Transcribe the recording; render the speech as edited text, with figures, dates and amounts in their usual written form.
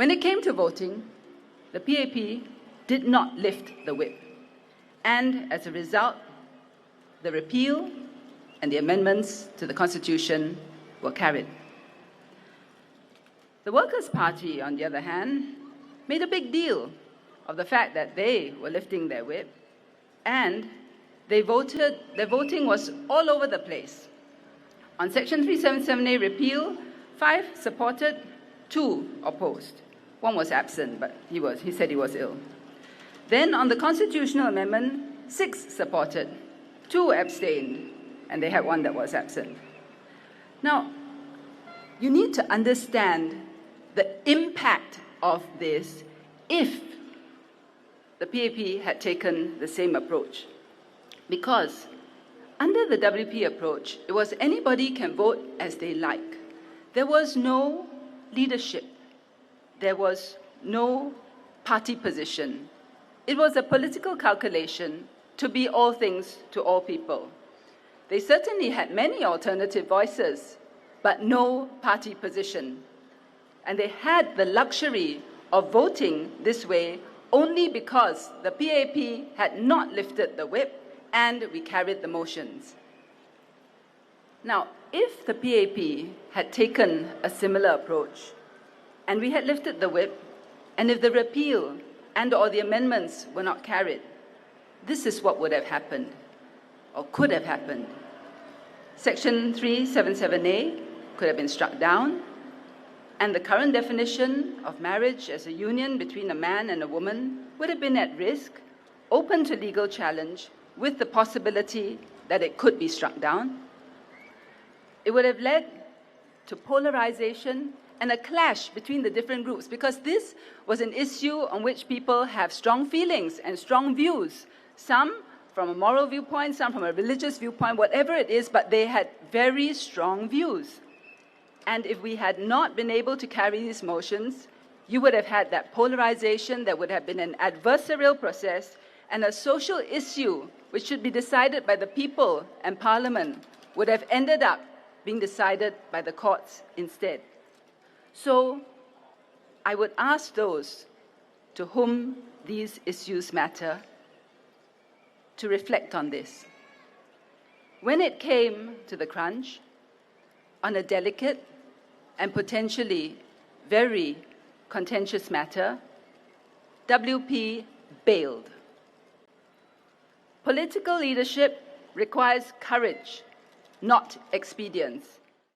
When it came to voting, the PAP did not lift the whip. And as a result, the repeal and the amendments to the Constitution were carried. The Workers' Party, on the other hand, made a big deal of the fact that they were lifting their whip, and their voting was all over the place. On Section 377A repeal, 5 supported, 2 opposed. 1 was absent, but he said he was ill. Then on the constitutional amendment, 6 supported, 2 abstained, and they had 1 that was absent. Now, you need to understand the impact of this if the PAP had taken the same approach. Because under the WP approach, it was anybody can vote as they like. There was no leadership. There was no party position. It was a political calculation to be all things to all people. They certainly had many alternative voices, but no party position. And they had the luxury of voting this way only because the PAP had not lifted the whip and we carried the motions. Now, if the PAP had taken a similar approach and we had lifted the whip, and if the repeal and/or the amendments were not carried, this is what would have happened, or could have happened. Section 377A could have been struck down, and the current definition of marriage as a union between a man and a woman would have been at risk, open to legal challenge, with the possibility that it could be struck down. It would have led to polarization and a clash between the different groups, because this was an issue on which people have strong feelings and strong views, some from a moral viewpoint, some from a religious viewpoint, whatever it is, but they had very strong views. And if we had not been able to carry these motions, you would have had that polarization. There would have been an adversarial process, and a social issue which should be decided by the people and Parliament would have ended up being decided by the courts instead. So I would ask those to whom these issues matter to reflect on this. When it came to the crunch, on a delicate and potentially very contentious matter, WP bailed. Political leadership requires courage, not expedience.